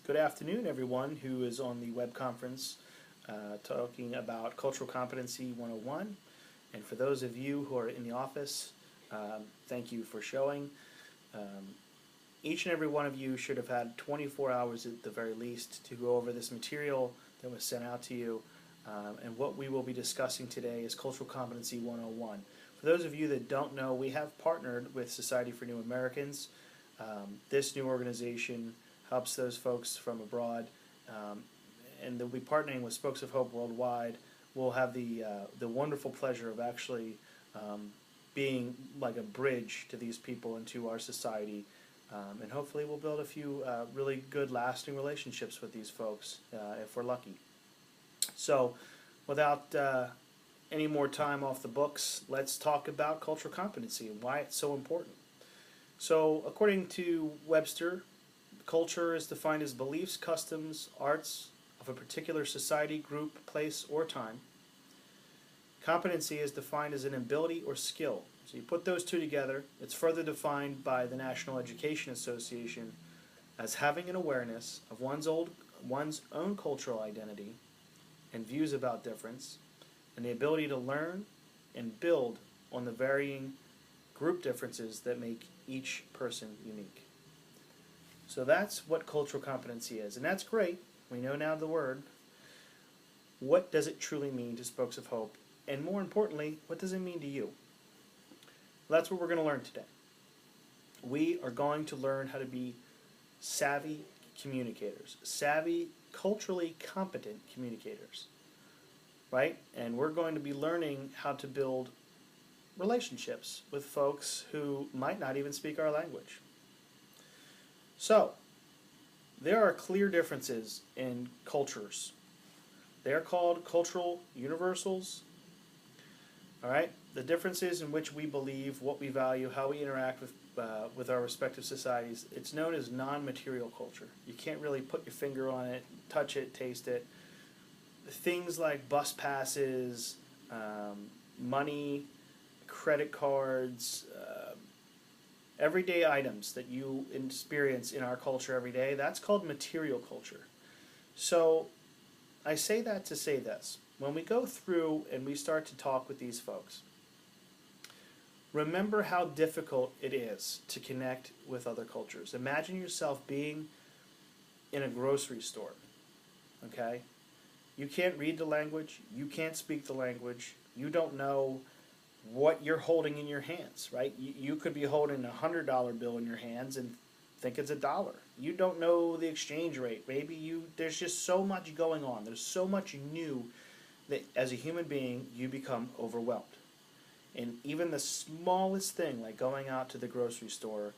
Good afternoon, everyone who is on the web conference talking about Cultural Competency 101. And for those of you who are in the office, thank you for showing. Um, each and every one of you should have had 24 hours at the very least to go over this material that was sent out to you. And what we will be discussing today is Cultural Competency 101. For those of you that don't know, we have partnered with Society for New Americans. This new organization helps those folks from abroad, and they'll be partnering with Spokes of Hope Worldwide. We'll have the wonderful pleasure of actually being like a bridge to these people into our society, and hopefully we'll build a few really good, lasting relationships with these folks if we're lucky. So, without any more time off the books, let's talk about cultural competency and why it's so important. So, according to Webster, culture is defined as beliefs, customs, arts of a particular society, group, place, or time. Competency is defined as an ability or skill. So you put those two together, it's further defined by the National Education Association as having an awareness of one's own cultural identity and views about difference, and the ability to learn and build on the varying group differences that make each person unique. So that's what cultural competency is, and that's great. We know now the word. What does it truly mean to Spokes of Hope? And more importantly, what does it mean to you? Well, that's what we're going to learn today. We are going to learn how to be savvy communicators, savvy, culturally competent communicators, right? And we're going to be learning how to build relationships with folks who might not even speak our language. So, there are clear differences in cultures. They are called cultural universals. All right, the differences in which we believe, what we value, how we interact with our respective societies. It's known as non-material culture. You can't really put your finger on it, touch it, taste it. Things like bus passes, money, credit cards, everyday items that you experience in our culture every day, that's called material culture. So I say that to say this. When we go through and we start to talk with these folks, remember how difficult it is to connect with other cultures. Imagine yourself being in a grocery store, okay? You can't read the language, you can't speak the language, you don't know what you're holding in your hands, right? You could be holding $100 bill in your hands and think it's $1. You don't know the exchange rate. There's just so much going on. There's so much new that as a human being, you become overwhelmed. And even the smallest thing, like going out to the grocery store,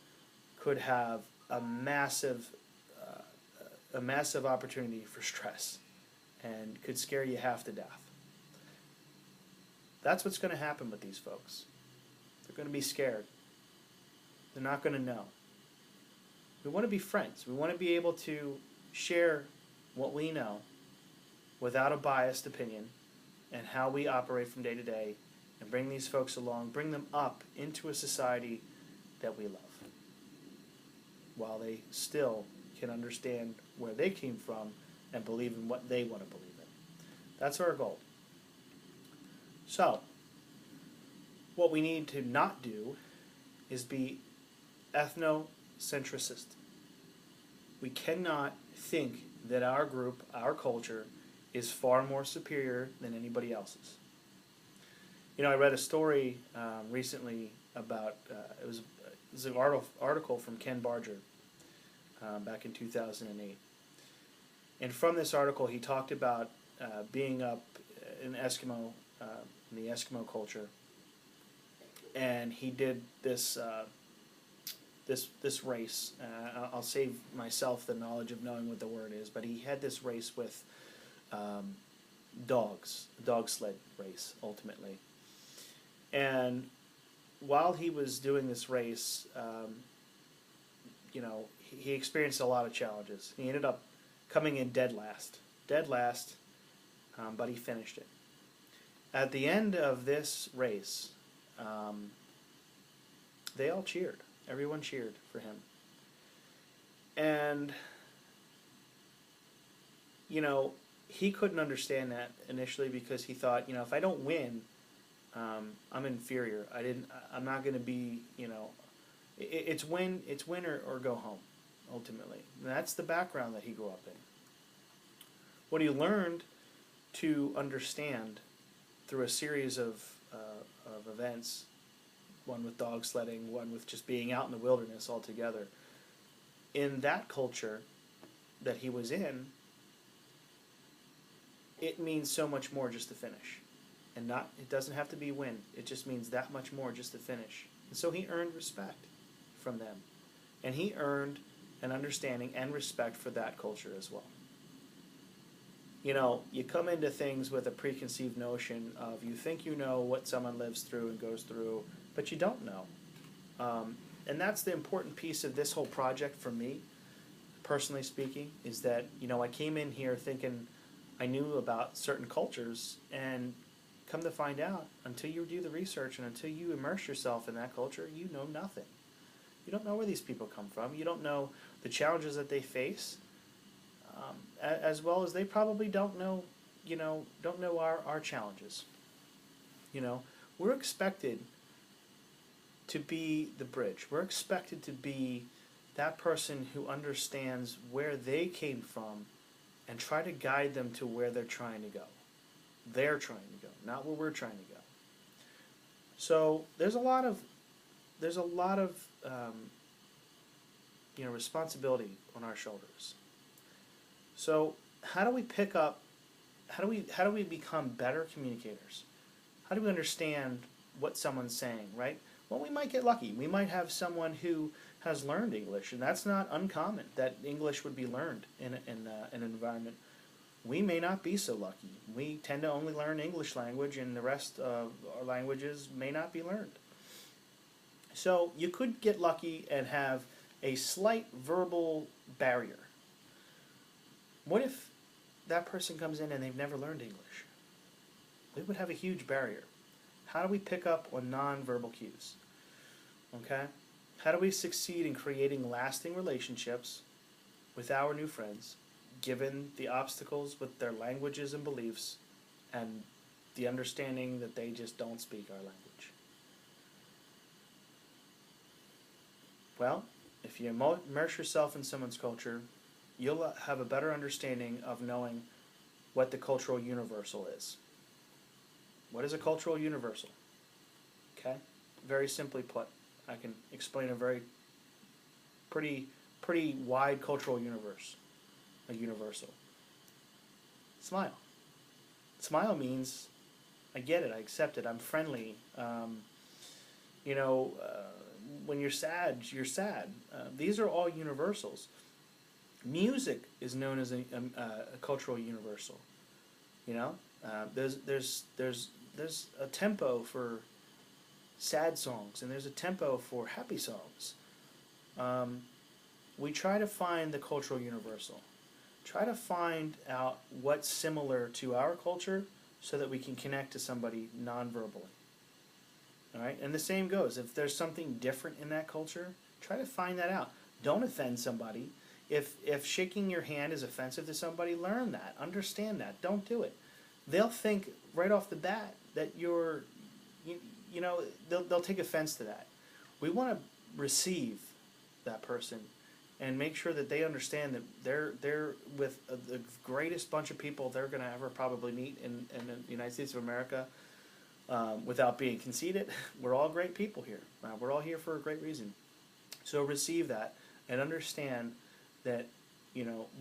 could have a massive opportunity for stress and could scare you half to death. That's what's going to happen with these folks. They're going to be scared. They're not going to know. We want to be friends. We want to be able to share what we know without a biased opinion and how we operate from day to day and bring these folks along, bring them up into a society that we love while they still can understand where they came from and believe in what they want to believe in. That's our goal. So, what we need to not do is be ethnocentricist. We cannot think that our group, our culture, is far more superior than anybody else's. You know, I read a story recently about, it was an article from Ken Barger back in 2008. And from this article, he talked about being up in Eskimo, in the Eskimo culture, and he did this this race. I'll save myself the knowledge of knowing what the word is, but he had this race with dogs, a dog sled race, ultimately. And while he was doing this race, he experienced a lot of challenges. He ended up coming in dead last, but he finished it. At the end of this race, they all cheered. Everyone cheered for him. And he couldn't understand that initially because he thought, if I don't win, I'm inferior. I'm not going to be, it's win or go home, ultimately. And that's the background that he grew up in. What he learned to understand through a series of events, one with dog sledding, one with just being out in the wilderness altogether, in that culture that he was in, it means so much more just to finish. And it doesn't have to be win. It just means that much more just to finish. And so he earned respect from them. And he earned an understanding and respect for that culture as well. You come into things with a preconceived notion of you think you know what someone lives through and goes through, but you don't know. And that's the important piece of this whole project for me, personally speaking, is that, I came in here thinking I knew about certain cultures, and come to find out, until you do the research and until you immerse yourself in that culture, you know nothing. You don't know where these people come from. You don't know the challenges that they face, as well as they probably don't know our challenges. We're expected to be the bridge. We're expected to be that person who understands where they came from and try to guide them to where they're trying to go. They're trying to go, not where we're trying to go. So there's a lot of responsibility on our shoulders. So how do we pick up? How do we become better communicators? How do we understand what someone's saying, right? Well, we might get lucky. We might have someone who has learned English, and that's not uncommon, that English would be learned in an environment. We may not be so lucky. We tend to only learn English language, and the rest of our languages may not be learned. So you could get lucky and have a slight verbal barrier. What if that person comes in and they've never learned English? We would have a huge barrier. How do we pick up on nonverbal cues? Okay? How do we succeed in creating lasting relationships with our new friends, given the obstacles with their languages and beliefs and the understanding that they just don't speak our language? Well, if you immerse yourself in someone's culture, you'll have a better understanding of knowing what the cultural universal is. What is a cultural universal? Okay? Very simply put, I can explain a pretty wide cultural universe. A universal. Smile. Smile means I get it, I accept it, I'm friendly. When you're sad, you're sad. These are all universals. Music is known as a cultural universal. There's a tempo for sad songs, and there's a tempo for happy songs. We try to find the cultural universal. Try to find out what's similar to our culture so that we can connect to somebody non-verbally. All right? And the same goes. If there's something different in that culture, try to find that out. Don't offend somebody. If shaking your hand is offensive to somebody, learn that. Understand that. Don't do it. They'll think right off the bat that they'll take offense to that. We want to receive that person and make sure that they understand that they're with the greatest bunch of people they're going to ever probably meet in the United States of America. Without being conceited, we're all great people here. We're all here for a great reason. So receive that and understand that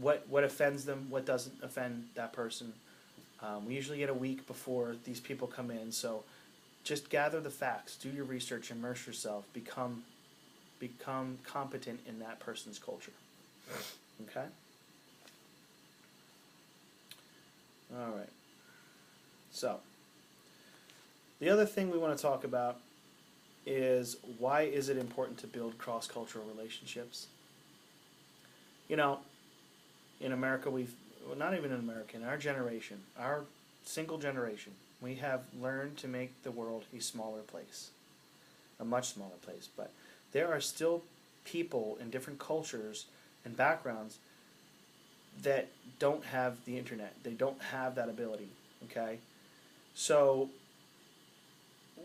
what offends them, what doesn't offend that person. We usually get a week before these people come in, so just gather the facts, do your research, immerse yourself, become competent in that person's culture. Okay? All right. So, the other thing we want to talk about is why is it important to build cross-cultural relationships? In America, not even in America, in our generation, our single generation, we have learned to make the world a smaller place, a much smaller place. But there are still people in different cultures and backgrounds that don't have the internet. They don't have that ability, okay? So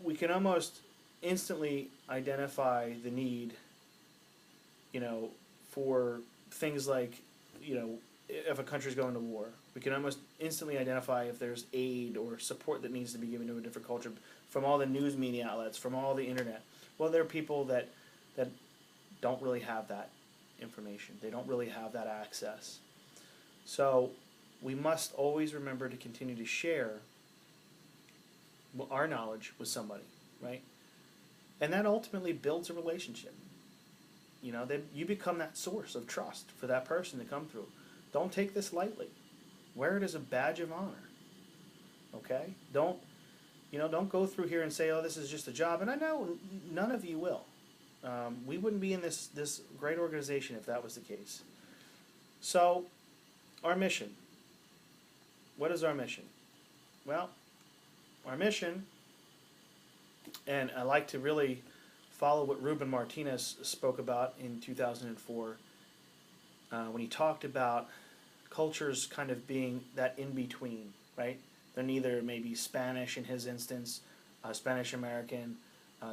we can almost instantly identify the need, for things like, if a country's going to war. We can almost instantly identify if there's aid or support that needs to be given to a different culture from all the news media outlets, from all the internet. Well, there are people that don't really have that information. They don't really have that access. So we must always remember to continue to share our knowledge with somebody, right? And that ultimately builds a relationship. You become that source of trust for that person to come through. Don't take this lightly. Wear it as a badge of honor. Okay? Don't go through here and say, oh, this is just a job. And I know none of you will. We wouldn't be in this great organization if that was the case. So, our mission. What is our mission? Well, our mission, and I like to really follow what Ruben Martinez spoke about in 2004 when he talked about cultures kind of being that in-between, right? They're neither maybe Spanish in his instance, Spanish-American,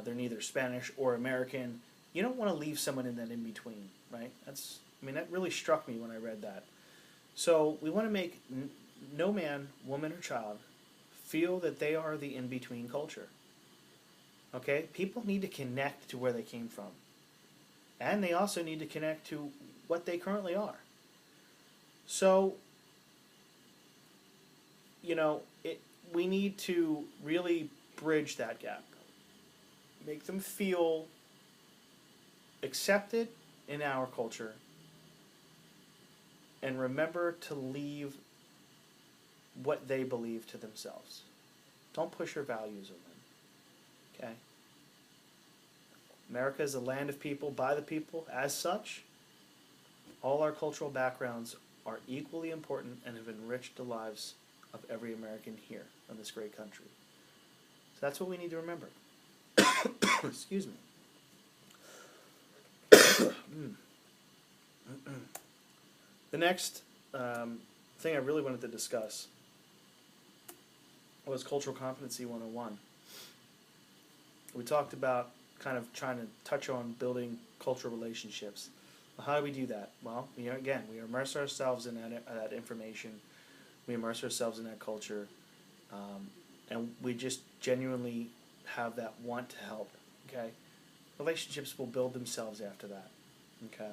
they're neither Spanish or American. You don't want to leave someone in that in-between, right? That really struck me when I read that. So we want to make no man, woman, or child feel that they are the in-between culture. Okay? People need to connect to where they came from. And they also need to connect to what they currently are. So, we need to really bridge that gap. Make them feel accepted in our culture. And remember to leave what they believe to themselves. Don't push your values on them. Okay? America is a land of people, by the people. As such, all our cultural backgrounds are equally important and have enriched the lives of every American here in this great country. So that's what we need to remember. Excuse me. The next thing I really wanted to discuss was Cultural Competency 101. We talked about kind of trying to touch on building cultural relationships. Well, how do we do that? Well, we immerse ourselves in that information. We immerse ourselves in that culture. And we just genuinely have that want to help. Okay? Relationships will build themselves after that. Okay?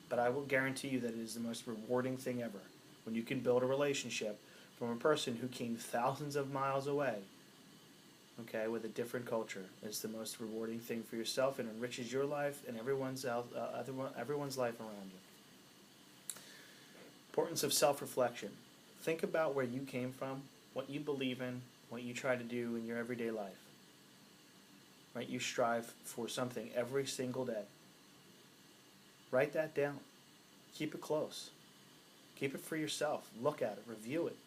But I will guarantee you that it is the most rewarding thing ever when you can build a relationship from a person who came thousands of miles away, okay, with a different culture. It's the most rewarding thing for yourself and enriches your life and everyone's life around you. Importance of self-reflection. Think about where you came from, what you believe in, what you try to do in your everyday life. Right? You strive for something every single day. Write that down. Keep it close. Keep it for yourself. Look at it. Review it.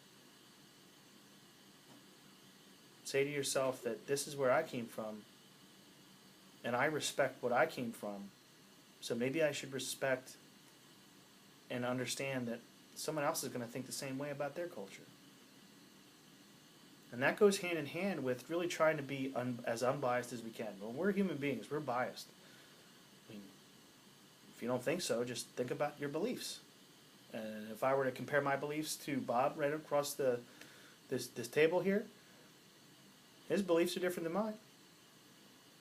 Say to yourself that this is where I came from, and I respect what I came from, so maybe I should respect and understand that someone else is going to think the same way about their culture. And that goes hand in hand with really trying to be as unbiased as we can. Well, we're human beings. We're biased. I mean, if you don't think so, just think about your beliefs. And if I were to compare my beliefs to Bob right across this table here, his beliefs are different than mine.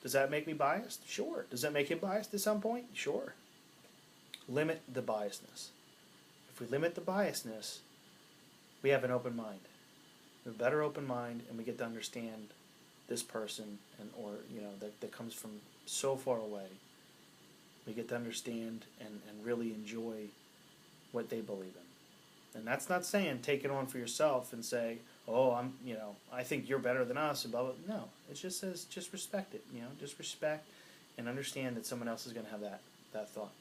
Does that make me biased? Sure. Does that make him biased at some point? Sure. Limit the biasness. If we limit the biasness, we have an open mind. We have a better open mind, and we get to understand this person, that comes from so far away. We get to understand and really enjoy what they believe in. And that's not saying take it on for yourself and say, oh, I think you're better than us, and blah, blah. No, it just says, just respect it, just respect and understand that someone else is going to have that thought.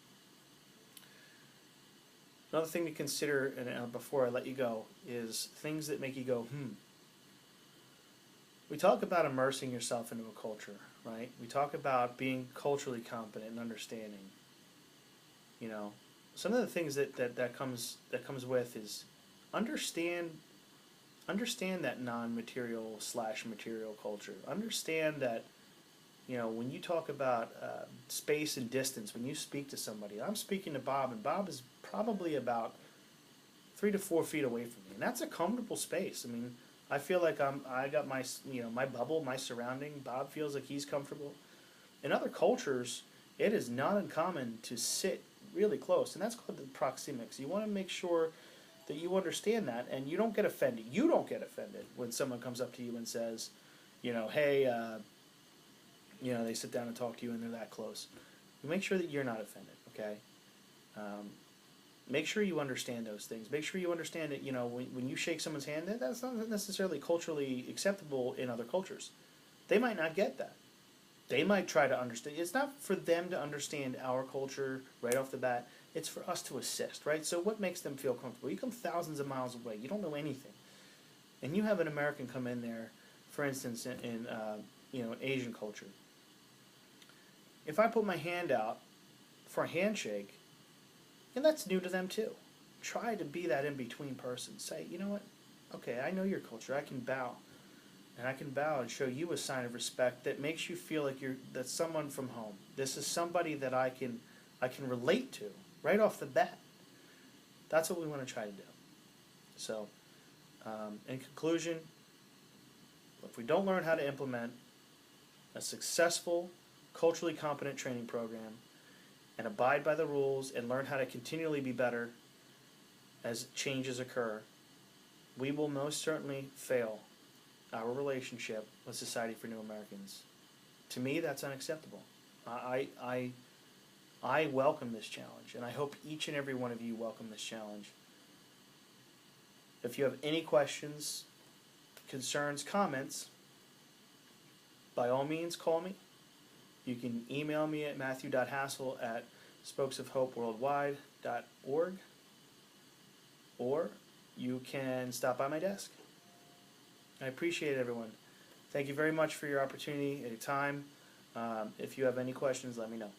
Another thing to consider, and before I let you go, is things that make you go, We talk about immersing yourself into a culture, right? We talk about being culturally competent and understanding. some of the things that comes with is understand that non-material slash material culture. Understand that, when you talk about space and distance, when you speak to somebody, I'm speaking to Bob, and Bob is probably about 3 to 4 feet away from me, and that's a comfortable space. I mean, I feel like I got my my bubble, my surrounding. Bob feels like he's comfortable. In other cultures, it is not uncommon to sit really close, and that's called the proxemics. You want to make sure that you understand that, and you don't get offended. You don't get offended when someone comes up to you and says, hey, they sit down and talk to you, and they're that close. You make sure that you're not offended, okay? Make sure you understand those things. Make sure you understand that, when you shake someone's hand, that's not necessarily culturally acceptable in other cultures. They might not get that. They might try to understand. It's not for them to understand our culture right off the bat. It's for us to assist, right? So what makes them feel comfortable? You come thousands of miles away. You don't know anything. And you have an American come in there, for instance, in Asian culture. If I put my hand out for a handshake, and that's new to them too. Try to be that in-between person. Say, you know what? Okay, I know your culture. I can bow. And I can bow and show you a sign of respect that makes you feel like that's someone from home. This is somebody that I can relate to right off the bat. That's what we want to try to do. So, in conclusion, if we don't learn how to implement a successful, culturally competent training program and abide by the rules and learn how to continually be better as changes occur, we will most certainly fail our relationship with Society for New Americans. To me, that's unacceptable. I welcome this challenge, and I hope each and every one of you welcome this challenge. If you have any questions, concerns, comments, by all means, call me. You can email me at matthew.hassel@spokesofhopeworldwide.org, or you can stop by my desk. I appreciate it, everyone. Thank you very much for your opportunity and your time. If you have any questions, let me know.